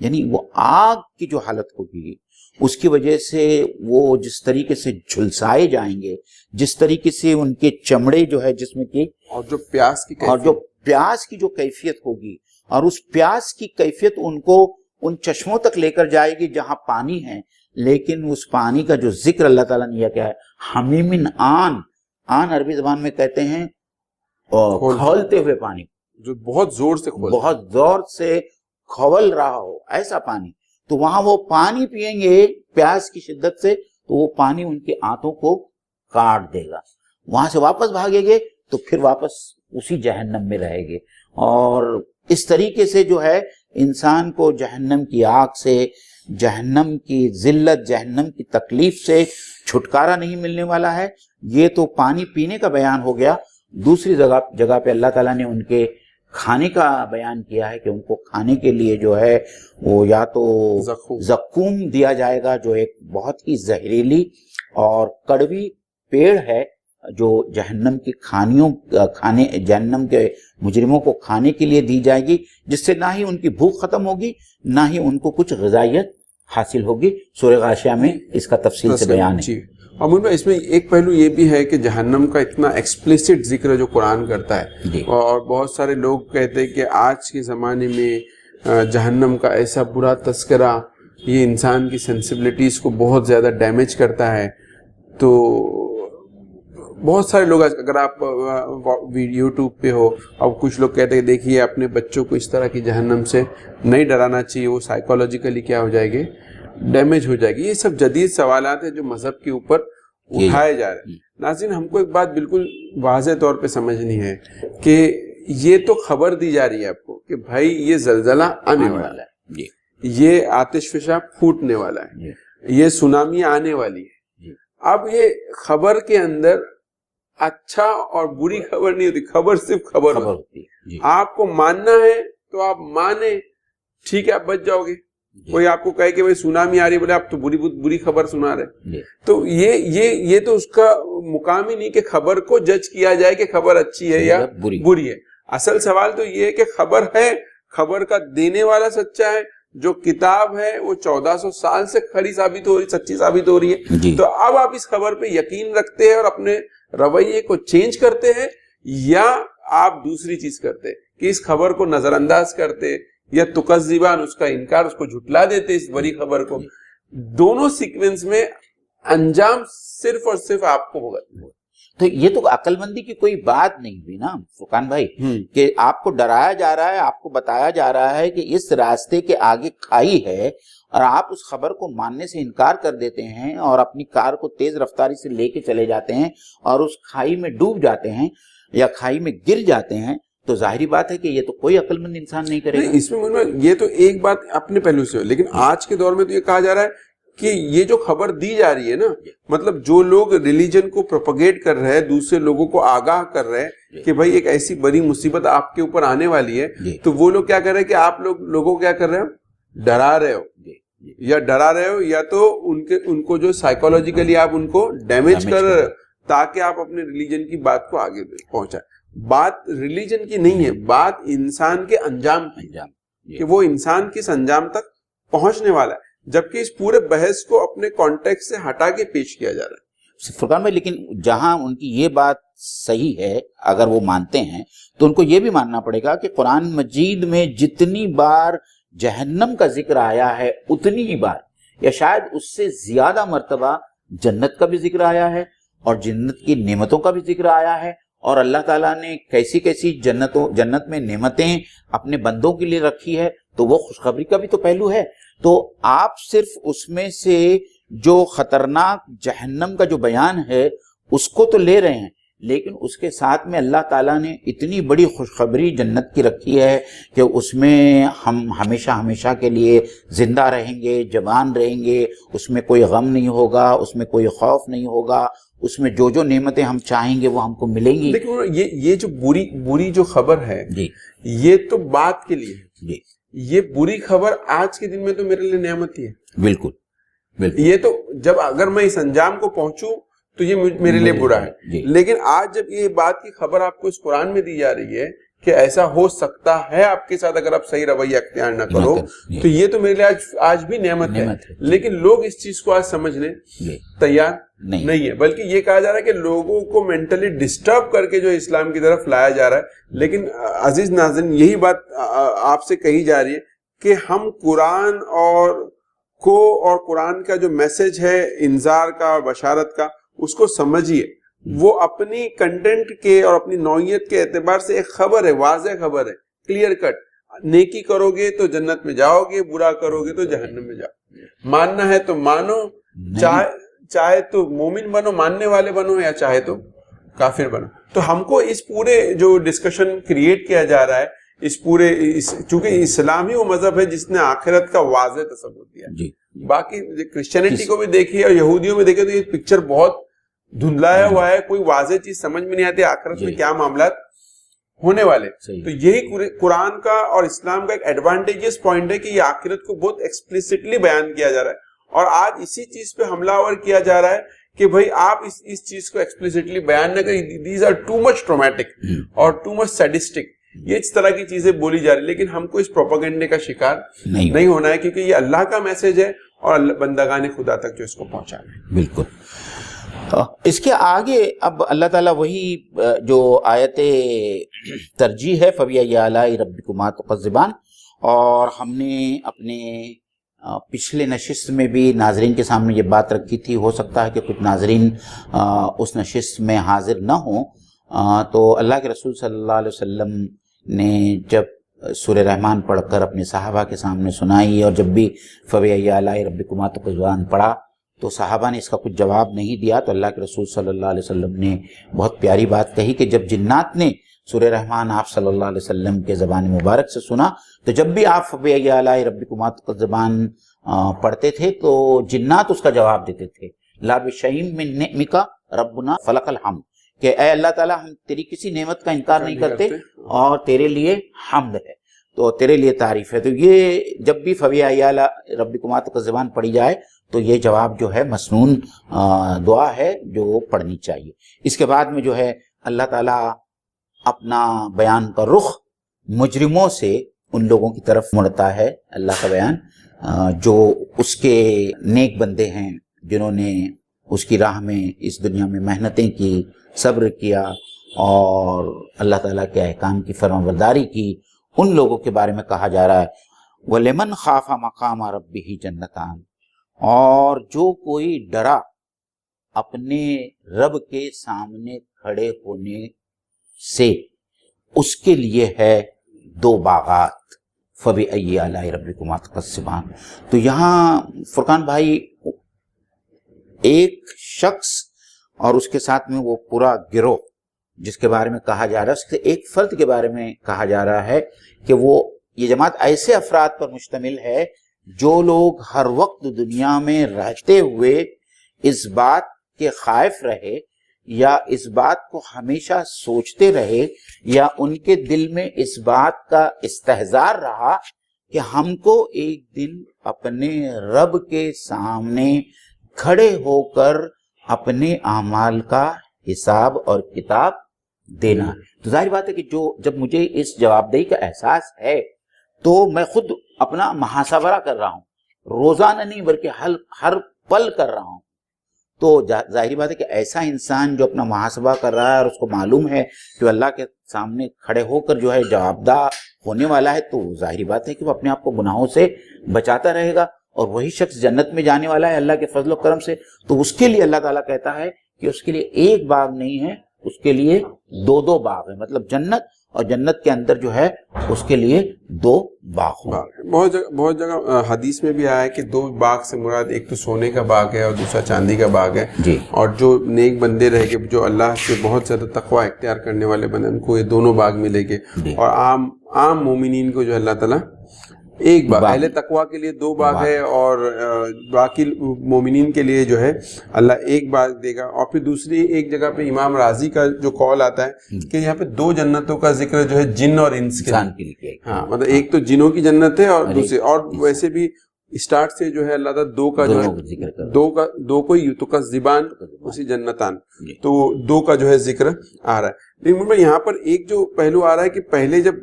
یعنی وہ آگ کی جو حالت ہوگی اس کی وجہ سے وہ جس طریقے سے جھلسائے جائیں گے، جس طریقے سے ان کے چمڑے جو ہے جسم کی اور جو پیاس کی جو کیفیت ہوگی، اور اس پیاس کی کیفیت ان کو ان چشموں تک لے کر جائے گی جہاں پانی ہے، لیکن اس پانی کا جو ذکر اللہ تعالیٰ نے یہ کیا ہے، حمیمن آن عربی زبان میں کہتے ہیں کھولتے ہوئے پانی، جو بہت زور سے کھول رہا ہو ایسا پانی۔ تو وہاں وہ پانی پیئیں گے پیاس کی شدت سے، تو وہ پانی ان کے آنتوں کو کاٹ دے گا، وہاں سے واپس بھاگیں گے تو پھر واپس اسی جہنم میں رہے گے۔ اور اس طریقے سے جو ہے انسان کو جہنم کی آگ سے، جہنم کی ذلت، جہنم کی تکلیف سے چھٹکارا نہیں ملنے والا ہے۔ یہ تو پانی پینے کا بیان ہو گیا۔ دوسری جگہ پہ اللہ تعالیٰ نے ان کے کھانے کا بیان کیا ہے کہ ان کو کھانے کے لیے جو ہے وہ یا تو زقوم دیا جائے گا، جو ایک بہت ہی زہریلی اور کڑوی پیڑ ہے جو جہنم کی جہنم کے مجرموں کو کھانے کے لیے دی جائے گی، جس سے نہ ہی ان کی بھوک ختم ہوگی، نہ ہی ان کو کچھ غذائیت حاصل ہوگی۔ سورہ غاشیہ میں اس کا تفصیل سے بیان ہے۔ امون بھائی، اس میں ایک پہلو یہ بھی ہے کہ جہنم کا اتنا ایکسپلیسٹ ذکر جو قرآن کرتا ہے، اور بہت سارے لوگ کہتے ہیں کہ آج کے زمانے میں جہنم کا ایسا برا تذکرہ یہ انسان کی سینسبلٹیز کو بہت زیادہ ڈیمیج کرتا ہے۔ تو بہت سارے لوگ، اگر آپ یوٹیوب پہ ہو، اب کچھ لوگ کہتے ہیں دیکھیے اپنے بچوں کو اس طرح کی جہنم سے نہیں ڈرانا چاہیے، وہ سائیکولوجیکلی کیا ہو جائے گی، ڈیمیج ہو جائے گی۔ یہ سب جدید سوالات ہیں جو مذہب کے اوپر اٹھائے جا رہے ہیں۔ ناظرین، ہم کو ایک بات بالکل واضح طور پہ سمجھنی ہے کہ یہ تو خبر دی جا رہی ہے آپ کو کہ بھائی یہ زلزلہ آنے والا ہے، یہ آتش فشاں پھوٹنے والا ہے، یہ سونامی آنے والی ہے۔ اب یہ خبر کے اندر اچھا اور بری خبر نہیں ہوتی، خبر صرف خبر ہوتی ہے۔ آپ کو ماننا ہے تو آپ مانیں، ٹھیک ہے، آپ بچ جاؤ گے۔ کوئی آپ کو کہے کہ بھائی سونامی آ رہی، بولے آپ تو بری خبر سنا رہے، تو یہ تو اس کا مقام ہی نہیں کہ خبر کو جج کیا جائے کہ خبر اچھی ہے یا بری ہے۔ اصل سوال تو یہ ہے کہ خبر ہے، خبر کا دینے والا سچا ہے، جو کتاب ہے وہ 1400 سال سے کھری ثابت ہو رہی، سچی ثابت ہو رہی ہے۔ تو اب آپ اس خبر پہ یقین رکھتے ہیں اور اپنے رویے کو چینج کرتے ہیں، یا آپ دوسری چیز کرتے ہیں کہ اس خبر کو نظر انداز کرتے یا تکذبان اس کا انکار، اس کو جھٹلا دیتے اس بڑی خبر کو۔ دونوں سیکوینس میں انجام صرف اور صرف آپ کو ہوگا۔ تو یہ تو عقل مندی کی کوئی بات نہیں ہوئی نا فرقان بھائی، کہ آپ کو ڈرایا جا رہا ہے، آپ کو بتایا جا رہا ہے کہ اس راستے کے آگے کھائی ہے، اور آپ اس خبر کو ماننے سے انکار کر دیتے ہیں اور اپنی کار کو تیز رفتاری سے لے کے چلے جاتے ہیں اور اس کھائی میں ڈوب جاتے ہیں یا کھائی میں گر جاتے ہیں، تو ظاہری بات ہے کہ یہ تو کوئی عقل مند انسان نہیں کرے گا۔ اس میں یہ تو ایک بات اپنے پہلو سے ہو، لیکن آج کے دور میں تو یہ کہا جا رہا ہے کہ یہ جو خبر دی جا رہی ہے نا، مطلب جو لوگ ریلیجن کو پروپیگیٹ کر رہے ہیں، دوسرے لوگوں کو آگاہ کر رہے ہیں کہ بھائی ایک ایسی بڑی مصیبت آپ کے اوپر آنے والی ہے، تو وہ لوگ کیا کر رہے ہیں کہ آپ لوگوں کو کیا کر رہے ہو، ڈرا رہے ہو، یا تو ان کو جو سائیکولوجیکلی آپ ان کو ڈیمیج کر رہے ہو تاکہ آپ اپنے ریلیجن کی بات کو آگے پہنچائیں۔ بات ریلیجن کی نہیں ہے، بات انسان کے انجام کی، کہ وہ انسان کس انجام تک پہنچنے والا ہے، جبکہ اس پورے بحث کو اپنے کانٹیکس سے ہٹا کے پیش کیا جا رہا ہے۔ فرقان میں لیکن جہاں ان کی یہ بات صحیح ہے، اگر وہ مانتے ہیں تو ان کو یہ بھی ماننا پڑے گا کہ قرآن مجید میں جتنی بار جہنم کا ذکر آیا ہے اتنی ہی بار یا شاید اس سے زیادہ مرتبہ جنت کا بھی ذکر آیا ہے، اور جنت کی نعمتوں کا بھی ذکر آیا ہے، اور اللہ تعالیٰ نے کیسی کیسی جنت میں نعمتیں اپنے بندوں کے لیے رکھی ہے، تو وہ خوشخبری کا بھی تو پہلو ہے۔ تو آپ صرف اس میں سے جو خطرناک جہنم کا جو بیان ہے اس کو تو لے رہے ہیں، لیکن اس کے ساتھ میں اللہ تعالیٰ نے اتنی بڑی خوشخبری جنت کی رکھی ہے کہ اس میں ہم ہمیشہ ہمیشہ کے لیے زندہ رہیں گے، جوان رہیں گے، اس میں کوئی غم نہیں ہوگا، اس میں کوئی خوف نہیں ہوگا، اس میں جو نعمتیں ہم چاہیں گے وہ ہم کو ملیں گی۔ لیکن یہ جو بری جو خبر ہے جی یہ تو بات کے لیے ہے، جی یہ بری خبر آج کے دن میں تو میرے لیے نعمت ہی ہے۔ بالکل بالکل، یہ تو جب اگر میں اس انجام کو پہنچوں تو یہ میرے لیے برا ہے، جی۔ لیکن آج جب یہ بات کی خبر آپ کو اس قرآن میں دی جا رہی ہے کہ ایسا ہو سکتا ہے آپ کے ساتھ اگر آپ صحیح رویہ اختیار نہ کرو، تو یہ تو میرے لیے آج بھی نعمت ہے۔ لیکن لوگ اس چیز کو آج سمجھنے تیار نہیں ہے، بلکہ یہ کہا جا رہا ہے کہ لوگوں کو مینٹلی ڈسٹرب کر کے جو اسلام کی طرف لایا جا رہا ہے۔ لیکن عزیز ناظرین، یہی بات آپ سے کہی جا رہی ہے کہ ہم قرآن اور قرآن کا جو میسج ہے انذار کا اور بشارت کا، اس کو سمجھیے۔ وہ اپنی کنٹینٹ کے اور اپنی نوعیت کے اعتبار سے ایک خبر ہے، واضح خبر ہے، کلیئر کٹ۔ نیکی کرو گے تو جنت میں جاؤ گے، برا کرو گے تو جہنم میں جاؤ۔ ماننا ہے تو مانو، چاہے تو مومن بنو، ماننے والے بنو، یا چاہے تو کافر بنو۔ تو ہم کو اس پورے جو ڈسکشن کریٹ کیا جا رہا ہے، چونکہ اسلام ہی وہ مذہب ہے جس نے آخرت کا واضح تصور دیا جی۔ باقی کرسچینٹی کو بھی دیکھیے اور یہودیوں میں دیکھیں تو یہ پکچر بہت دھندلایا ہوا ہے، کوئی واضح چیز سمجھ میں نہیں آتی آخرت میں کیا معاملات ہونے والے۔ تو یہی قرآن کا اور اسلام کا ایک ایڈوانٹیجز پوائنٹ ہے کہ یہ آخرت کو بہت ایکسپلیسٹلی بیان کیا جا رہا ہے، اور آج اسی چیز پہ حملہ آور کیا جا رہا ہے کہ بھائی آپ اس چیز کو ایکسپلیسٹلی بیان نہ کریں، these are too much traumatic اور ٹو مچ سیڈسٹک، یہ اس طرح کی چیزیں بولی جا رہی، لیکن ہم کو اس پروپیگنڈے کا شکار نہیں ہونا ہے، کیونکہ یہ اللہ کا میسج ہے اور بندگان خدا تک جو اس کو پہنچانا ہے۔ بالکل۔ اس کے آگے اب اللہ تعالیٰ وہی جو آیت ترجیح ہے فَبِأَيِّ آلَاءِ رَبِّكُمَا تُكَذِّبَانِ، اور ہم نے اپنے پچھلے نشست میں بھی ناظرین کے سامنے یہ بات رکھی تھی، ہو سکتا ہے کہ کچھ ناظرین اس نشست میں حاضر نہ ہوں، تو اللہ کے رسول صلی اللہ علیہ وسلم نے جب سورہ رحمان پڑھ کر اپنے صحابہ کے سامنے سنائی، اور جب بھی فَبِأَيِّ آلَاءِ رَبِّكُمَا تُكَذِّبَانِ پڑھا تو صحابہ نے اس کا کچھ جواب نہیں دیا، تو اللہ کے رسول صلی اللہ علیہ وسلم نے بہت پیاری بات کہی کہ جب جنات نے سورہ رحمان آپ صلی اللہ علیہ وسلم کے زبان مبارک سے سنا، تو جب بھی آپ فَبِأَيِّ آلَاءِ رَبِّكُمَا تُكَذِّبَانِ پڑھتے تھے تو جنات اس کا جواب دیتے تھے، لَا بِشَيْءٍ مِّن نِعْمِكَ رَبُّنَا فَلَكَ الْحَمْدُ، کہ اے اللہ تعالیٰ ہم تیری کسی نعمت کا انکار نہیں کرتے اور تیرے لیے حمد ہے، تو تیرے لیے تعریف ہے۔ تو یہ جب بھی فَبِأَيِّ آلَاءِ رَبِّكُمَا تُكَذِّبَانِ پڑھی جائے تو یہ جواب جو ہے مسنون دعا ہے جو پڑھنی چاہیے۔ اس کے بعد میں جو ہے اللہ تعالیٰ اپنا بیان کا رخ مجرموں سے ان لوگوں کی طرف مڑتا ہے، اللہ کا بیان جو اس کے نیک بندے ہیں، جنہوں نے اس کی راہ میں اس دنیا میں محنتیں کی، صبر کیا اور اللہ تعالیٰ کے احکام کی فرمانبرداری کی، ان لوگوں کے بارے میں کہا جا رہا ہے وَلِمَنْ خَافَ مَقَامَ رَبِّهِ جَنَّتَانِ، اور جو کوئی ڈرا اپنے رب کے سامنے کھڑے ہونے سے، اس کے لیے ہے دو باغات، فَبِأَيِّ آلَاءِ رَبِّكُمَا تُكَذِّبَانِ۔ تو یہاں فرقان بھائی ایک شخص اور اس کے ساتھ میں وہ پورا گروہ جس کے بارے میں کہا جا رہا ہے، اس کے ایک فرد کے بارے میں کہا جا رہا ہے کہ یہ جماعت ایسے افراد پر مشتمل ہے جو لوگ ہر وقت دنیا میں رہتے ہوئے اس بات کے خائف رہے یا اس بات کو ہمیشہ سوچتے رہے یا ان کے دل میں اس بات کا استحضار رہا کہ ہم کو ایک دن اپنے رب کے سامنے کھڑے ہو کر اپنے اعمال کا حساب اور کتاب دینا ہے۔ تو ظاہر بات ہے کہ جب مجھے اس جواب دہی کا احساس ہے تو میں خود اپنا محاسبہ کر رہا ہوں، روزانہ نہیں بلکہ ہر پل کر رہا ہوں، تو ظاہری بات ہے کہ ایسا انسان جو اپنا محاسبہ کر رہا ہے اور اس کو معلوم ہے کہ اللہ کے سامنے کھڑے ہو کر جو ہے جواب دہ ہونے والا ہے، تو ظاہری بات ہے کہ وہ اپنے آپ کو گناہوں سے بچاتا رہے گا، اور وہی شخص جنت میں جانے والا ہے اللہ کے فضل و کرم سے۔ تو اس کے لیے اللہ تعالیٰ کہتا ہے کہ اس کے لیے ایک باغ نہیں ہے، اس کے لیے دو باغ ہیں، مطلب جنت اور جنت کے اندر جو ہے اس کے لیے 2 باغ ہوں. بہت جگہ حدیث میں بھی آیا ہے کہ 2 باغ سے مراد ایک تو سونے کا باغ ہے اور دوسرا چاندی کا باغ ہے. جی. اور جو نیک بندے رہے گے، جو اللہ سے بہت زیادہ تقوی اختیار کرنے والے بندے، ان کو یہ دونوں باغ ملے گے. اور عام مومنین کو جو اللہ تعالیٰ ایک باغ، اہل تقوی کے لیے 2 باغ ہے اور باقی مومنین کے لیے جو ہے اللہ ایک باغ دے گا. اور پھر دوسری ایک جگہ پہ امام راضی کا جو قول آتا ہے کہ یہاں پہ 2 جنتوں کا ذکر جو ہے جن اور انس کے لیے. ہاں، مطلب ایک تو جنوں کی جنت ہے اور دوسری، اور ویسے بھی اسٹارٹ سے جو ہے اللہ تعالیٰ 2 کا جو ہے 2 کو ہی تو زبان اسی جنتان، تو 2 کا جو ہے ذکر آ رہا ہے. لیکن یہاں پر ایک جو پہلو آ رہا ہے کہ پہلے جب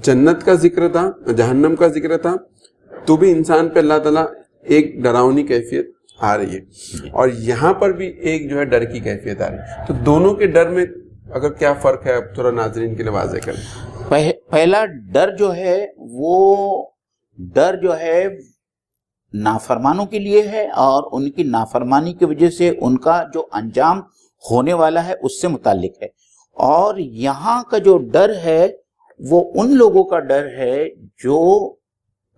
جنت کا ذکر تھا، جہنم کا ذکر تھا، تو بھی انسان پہ اللہ تعالیٰ ایک ڈراؤنی کیفیت آ رہی ہے، اور یہاں پر بھی ایک جو ہے ڈر کی کیفیت آ رہی ہے. تو دونوں کے ڈر میں اگر کیا فرق ہے، اب تھوڑا ناظرین کے لیے واضح کریں. پہلا ڈر جو ہے وہ ڈر جو ہے نافرمانوں کے لیے ہے، اور ان کی نافرمانی کی وجہ سے ان کا جو انجام ہونے والا ہے اس سے متعلق ہے. اور یہاں کا جو ڈر ہے وہ ان لوگوں کا ڈر ہے جو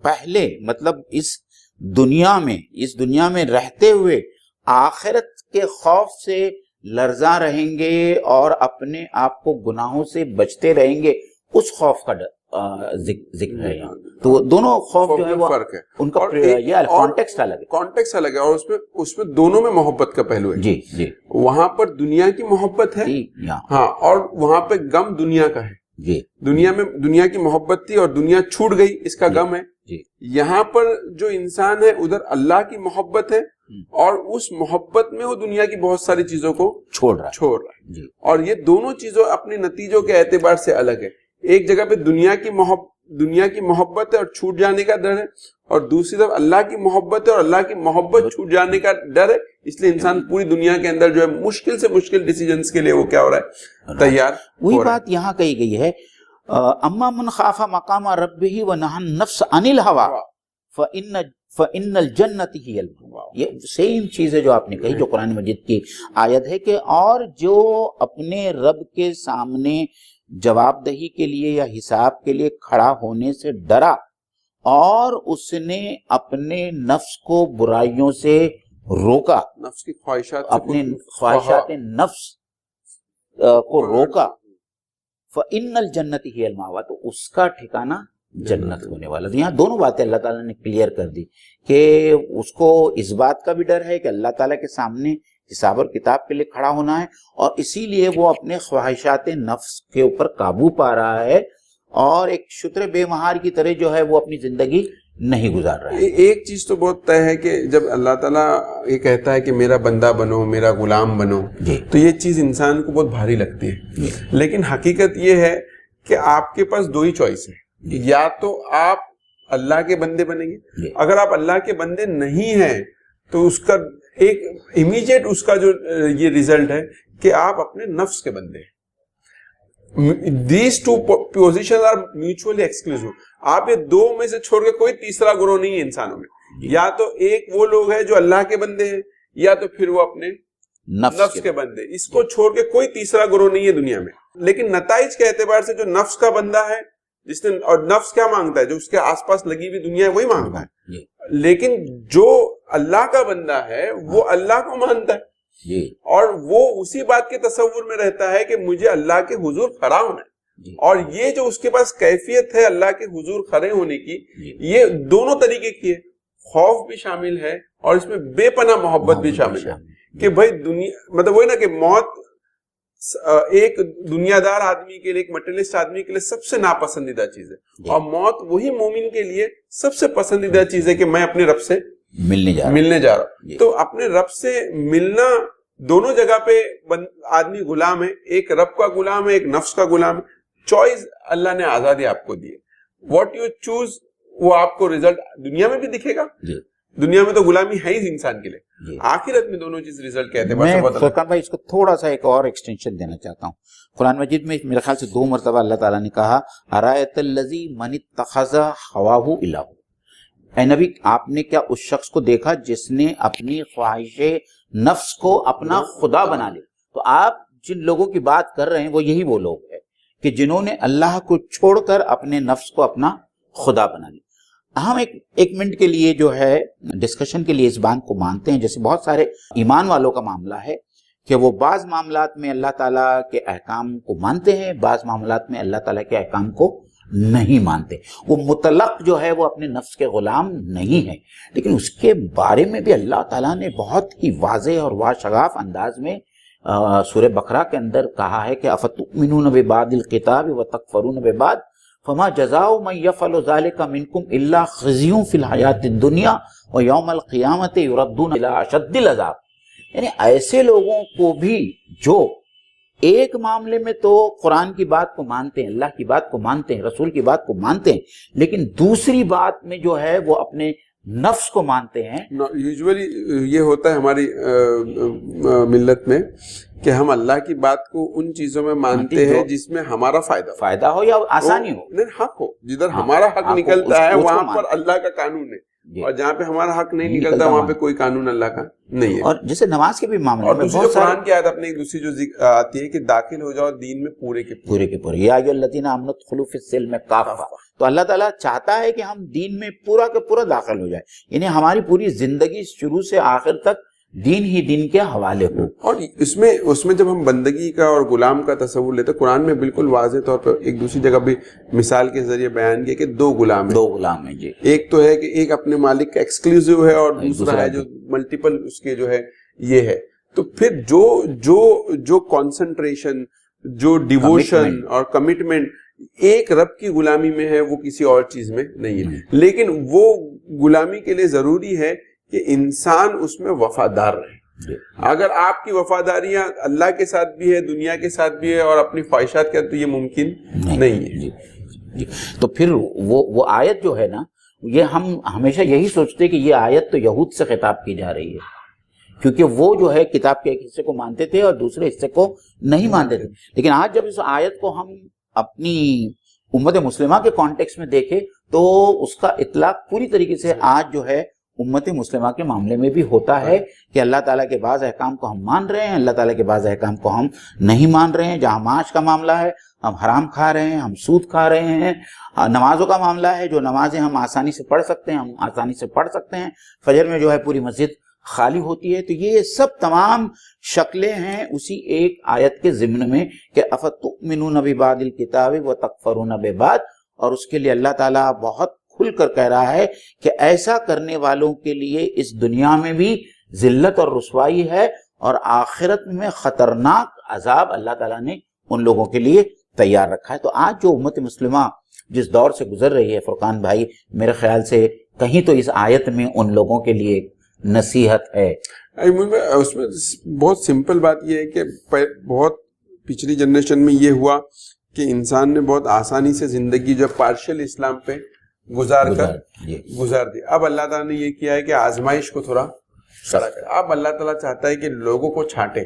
پہلے مطلب اس دنیا میں رہتے ہوئے آخرت کے خوف سے لرزاں رہیں گے اور اپنے آپ کو گناہوں سے بچتے رہیں گے، اس خوف کا ذکر ہے یہاں. تو دونوں خوف جو ہے وہ فرق ہے، ان کا کانٹیکسٹ الگ ہے. کانٹیکسٹ الگ ہے، اور اس میں دونوں میں محبت کا پہلو ہے. جی جی. وہاں پر دنیا کی محبت ہے، ہاں، اور وہاں پہ غم دنیا کا ہے. جی. دنیا میں دنیا کی محبت تھی اور دنیا چھوٹ گئی، اس کا غم ہے. جی. یہاں پر جو انسان ہے ادھر اللہ کی محبت ہے، اور اس محبت میں وہ دنیا کی بہت ساری چیزوں کو چھوڑ رہا ہے. جی. اور یہ دونوں چیزوں اپنے نتیجوں کے اعتبار سے الگ ہے. ایک جگہ پہ دنیا کی محبت ہے اور چھوٹ جانے کا ڈر ہے، اور دوسری طرف اللہ کی محبت ہے اور اللہ کی محبت چھوٹ جانے کا ڈر ہے. اس لیے انسان پوری دنیا کے اندر جو ہے مشکل سے مشکل ڈیسیجنز کے لیے وہ کیا ہو رہا ہے، تیار. وہی بات یہاں کہی گئی ہے، اما من خاف مقام ربہ ونہى النفس عن الہوى فإن الجنت ہی المأوى. یہ سیم چیز ہے جو آپ نے کہی، جو قرآن مجید کی آیت ہے کہ اور جو اپنے رب کے سامنے جواب دہی کے لیے یا حساب کے لیے کھڑا ہونے سے ڈرا اور اس نے اپنے نفس کو برائیوں سے روکا، نفس کی خواہشات، اپنے خواہشات نفس کو روکا، فَإِنَّ الْجَنَّةِ هِيَ الْمَأْوَىٰ، تو اس کا ٹھکانہ جنت ہونے والا. یہاں دونوں باتیں اللہ تعالیٰ نے کلیئر کر دی کہ اس کو اس بات کا بھی ڈر ہے کہ اللہ تعالیٰ کے سامنے حساب اور کتاب کے لیے کھڑا ہونا ہے، اور اسی لیے وہ اپنے خواہشات نفس کے اوپر قابو پا رہا ہے اور ایک شتر بے مہار کی طرح جو ہے وہ اپنی زندگی نہیں گزار رہا ہے. ایک چیز تو بہت طے ہے کہ جب اللہ تعالیٰ یہ کہتا ہے کہ میرا بندہ بنو، میرا غلام بنو، تو یہ چیز انسان کو بہت بھاری لگتی ہے. لیکن حقیقت یہ ہے کہ آپ کے پاس 2 ہی چوائس ہیں، یا تو آپ اللہ کے بندے بنیں گے. اگر آپ اللہ کے بندے نہیں ہیں تو اس کا ایک امیجیٹ اس کا جو یہ ریزلٹ ہے کہ آپ اپنے نفس کے بندے ہیں. These two positions are mutually exclusive. آپ یہ 2 میں سے چھوڑ کے کوئی تیسرا گروہ نہیں ہے انسانوں میں. یا تو ایک وہ لوگ ہیں جو اللہ کے بندے ہیں، یا تو پھر وہ اپنے نفس کے بندے. اس کو چھوڑ کے کوئی تیسرا گروہ نہیں ہے دنیا میں. لیکن نتائج کے اعتبار سے جو نفس کا بندہ ہے، جس نے، اور نفس کیا مانگتا ہے، جو اس کے آس پاس لگی ہوئی دنیا ہے وہی مانگتا ہے. لیکن جو اللہ کا بندہ ہے وہ اللہ کو مانتا ہے، اور وہ اسی بات کے تصور میں رہتا ہے کہ مجھے اللہ کے حضور کھڑا ہونا ہے. اور یہ جو اس کے پاس کیفیت ہے اللہ کے حضور کھڑے ہونے کی، یہ دونوں طریقے کی ہے. خوف بھی شامل ہے اور اس میں بے پناہ محبت بھی شامل ہے کہ بھائی دنیا، مطلب وہی نا کہ موت ایک دنیا دار آدمی کے لیے، ایک مٹیریلسٹ آدمی کے لیے سب سے ناپسندیدہ چیز ہے، اور موت وہی مومن کے لیے سب سے پسندیدہ چیز ہے کہ میں اپنے رب سے ملنے جا رہا ہوں. تو اپنے رب سے ملنا، دونوں جگہ پہ آدمی غلام ہے، ایک رب کا غلام ہے، ایک نفس کا غلام ہے. چوائس اللہ نے آزادی آپ کو دی ہے. واٹ یو چوز وہ آپ کو ریزلٹ دنیا میں بھی دکھے گا. دنیا میں تو غلامی ہے ہی انسان کے لیے، آخرت میں دونوں چیز ریزلٹ کے اعتبار سے بہت. فرقان بھائی اس کو تھوڑا سا ایک اور ایکسٹینشن دینا چاہتا ہوں. قرآن مجید میں میرے خیال سے 2 مرتبہ اللہ تعالیٰ نے کہا ارایت الذی من اتخذ ہواہ الہ. اے نبی، آپ نے کیا اس شخص کو دیکھا جس نے اپنی خواہش نفس کو اپنا خدا بنا لیا؟ تو آپ جن لوگوں کی بات کر رہے ہیں وہ یہی وہ لوگ ہیں کہ جنہوں نے اللہ کو چھوڑ کر اپنے نفس کو اپنا خدا بنا لیا۔ ہم ایک منٹ کے لیے جو ہے ڈسکشن کے لیے اس بات کو مانتے ہیں، جیسے بہت سارے ایمان والوں کا معاملہ ہے کہ وہ بعض معاملات میں اللہ تعالیٰ کے احکام کو مانتے ہیں، بعض معاملات میں اللہ تعالیٰ کے احکام کو نہیں مانتے۔ وہ مطلق جو ہے وہ اپنے نفس کے غلام نہیں ہے، لیکن اس کے بارے میں بھی اللہ تعالیٰ نے بہت ہی واضح اور واشگاف انداز میں سورہ بقرہ کے اندر کہا ہے کہ افتؤمنون ببعض الکتاب وتکفرون ببعض فما جزاء من یفعل ذلک منکم الا خزی فی الحیاۃ الدنیا ویوم القیامۃ یردون الی اشد العذاب۔ یعنی ایسے لوگوں کو بھی جو ایک معاملے میں تو قرآن کی بات کو مانتے ہیں، اللہ کی بات کو مانتے ہیں، رسول کی بات کو مانتے ہیں، لیکن دوسری بات میں جو ہے وہ اپنے نفس کو مانتے ہیں۔ یوزولی یہ ہوتا ہے ہماری ملت میں کہ ہم اللہ کی بات کو ان چیزوں میں مانتے ہیں جس میں ہمارا فائدہ ہو یا آسانی ہو، نہیں حق ہو، جدھر ہمارا حق نکلتا ہے وہاں پر اللہ کا قانون ہے، اور جہاں پہ ہمارا حق نہیں نکلتا وہاں پہ کوئی قانون اللہ کا نہیں ہے۔ اور جیسے نماز کے بھی معاملے اور میں دوسری قرآن کی آیت اپنے دوسری جو آتی ہے کہ داخل ہو جاؤ دین میں پورے کے پورے، یا ایھا الذین آمنوا ادخلوا فی السلم کافہ۔ تو اللہ تعالیٰ چاہتا ہے کہ ہم دین میں پورا کا پورا داخل ہو جائے، یعنی ہماری پوری زندگی شروع سے آخر تک دین ہی دین کے حوالے ہو۔ اور اس میں جب ہم بندگی کا اور غلام کا تصور لیتے ہیں، قرآن میں بالکل واضح طور پر ایک دوسری جگہ بھی مثال کے ذریعے بیان کیا کہ دو غلام ہیں جی۔ ایک تو ہے کہ ایک اپنے مالک کا ایکسکلوسیو ہے اور دوسرا ہے جو ملٹیپل اس کے جو ہے یہ ہے۔ تو پھر جو کنسنٹریشن، جو ڈیووشن اور کمٹمنٹ ایک رب کی غلامی میں ہے وہ کسی اور چیز میں نہیں ہے، لیکن وہ غلامی کے لیے ضروری ہے کہ انسان اس میں وفادار رہے۔ اگر آپ کی وفاداریاں اللہ کے ساتھ بھی ہے، دنیا کے ساتھ بھی ہے اور اپنی خواہشات کے، تو یہ ممکن نہیں ہے۔ تو پھر وہ آیت جو ہے نا، یہ ہم ہمیشہ یہی سوچتے کہ یہ آیت تو یہود سے خطاب کی جا رہی ہے، کیونکہ وہ جو ہے کتاب کے ایک حصے کو مانتے تھے اور دوسرے حصے کو نہیں مانتے تھے۔ لیکن آج جب اس آیت کو ہم اپنی امت مسلمہ کے کانٹیکس میں دیکھیں تو اس کا اطلاق پوری طریقے سے آج جو ہے امت مسلمہ کے معاملے میں بھی ہوتا ہے کہ اللہ تعالیٰ کے بعض احکام کو ہم مان رہے ہیں، اللہ تعالیٰ کے بعض احکام کو ہم نہیں مان رہے ہیں۔ جہاں معاش کا معاملہ ہے ہم حرام کھا رہے ہیں، ہم سود کھا رہے ہیں۔ نمازوں کا معاملہ ہے، جو نمازیں ہم آسانی سے پڑھ سکتے ہیں ہم آسانی سے پڑھ سکتے ہیں۔ فجر میں جو ہے پوری مسجد خالی ہوتی ہے۔ تو یہ سب تمام شکلیں ہیں اسی ایک آیت کے ضمن میں کہ افتؤمنون ببعض الکتاب وتکفرون ببعض، اور اس کے لیے اللہ تعالیٰ بہت کھل کر کہہ رہا ہے کہ ایسا کرنے والوں کے لیے اس دنیا میں بھی ذلت اور رسوائی ہے، اور آخرت میں خطرناک عذاب اللہ تعالیٰ نے ان لوگوں کے لیے تیار رکھا ہے۔ تو آج جو امت مسلمہ جس دور سے گزر رہی ہے فرقان بھائی، میرے خیال سے کہیں تو اس آیت میں ان لوگوں کے لیے نصیحت ہے۔ اس میں بہت سمپل بات یہ ہے کہ بہت پچھلی جنریشن میں یہ ہوا کہ انسان نے بہت آسانی سے زندگی جو پارشل اسلام پہ گزار دی۔ اب اللہ تعالیٰ نے یہ کیا ہے کہ آزمائش کو تھوڑا سڑا کر، اب اللہ تعالیٰ چاہتا ہے کہ لوگوں کو چھانٹے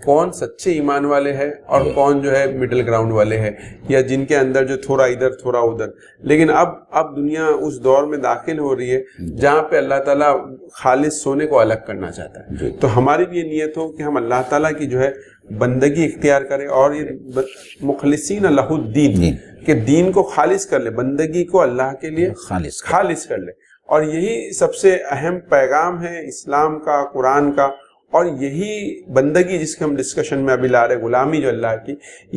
کون سچے ایمان والے ہیں اور کون جو ہے مڈل گراؤنڈ والے ہیں، یا جن کے اندر جو تھوڑا ادھر تھوڑا ادھر۔ لیکن اب دنیا اس دور میں داخل ہو رہی ہے جہاں پہ اللہ تعالیٰ خالص سونے کو الگ کرنا چاہتا ہے۔ تو ہماری بھی یہ نیت ہو کہ ہم اللہ تعالیٰ کی جو ہے بندگی اختیار کریں، اور یہ مخلصین لہ الدین، کہ دین کو خالص کر لے، بندگی کو اللہ کے لیے خالص کر لے۔ اور یہی سب سے اہم پیغام ہے اسلام کا، قرآن کا، اور یہی بندگی جس کے ہم ڈسکشن میں ابھی لا رہے، غلامی جو اللہ کی،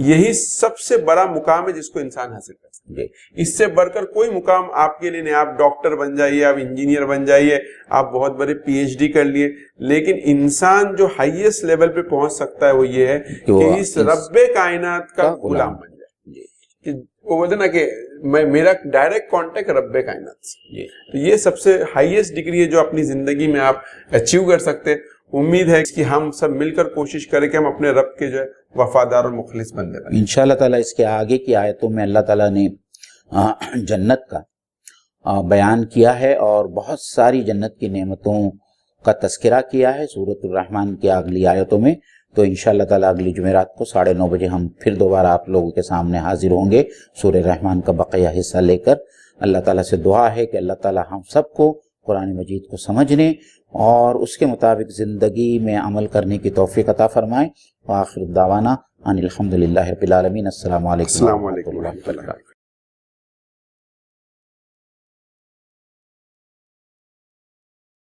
یہی سب سے بڑا مقام ہے جس کو انسان حاصل کر سکتا ہے۔ اس سے بڑھ کر کوئی مقام آپ کے لیے نہیں۔ آپ ڈاکٹر بن جائیے، آپ انجینئر بن جائیے، آپ بہت بڑے پی ایچ ڈی کر لیے، لیکن انسان جو ہائیسٹ لیول پہ پہنچ سکتا ہے وہ یہ ہے کہ اس رب کائنات کا غلام بن جائے۔ وہ بولتے نا کہ میرا ڈائریکٹ کانٹیکٹ رب کائنات سے، تو یہ سب سے ہائیسٹ ڈگری ہے جو اپنی زندگی میں آپ اچیو کر سکتے ہیں۔ امید ہے کہ ہم سب مل کر کوشش کریں کہ ہم اپنے رب کے جو ہے وفادار اور مخلص بندے بنیں۔ انشاءاللہ تعالیٰ اس کے آگے کی آیتوں میں اللہ تعالیٰ نے جنت کا بیان کیا ہے اور بہت ساری جنت کی نعمتوں کا تذکرہ کیا ہے سورۃ الرحمن کی اگلی آیتوں میں۔ تو انشاءاللہ تعالیٰ اگلی جمعرات کو 9:30 بجے ہم پھر دوبارہ آپ لوگوں کے سامنے حاضر ہوں گے سورہ رحمان کا بقیہ حصہ لے کر۔ اللہ تعالیٰ سے دعا ہے کہ اللہ تعالیٰ ہم سب کو قرآن مجید کو سمجھنے اور اس کے مطابق زندگی میں عمل کرنے کی توفیق عطا فرمائے۔ وآخر دعوانا ان الحمدللہ رب العالمین۔ السلام علیکم السلام ورحمۃ علیکم اللہ ورحمۃ اللہ وبرکاتہ۔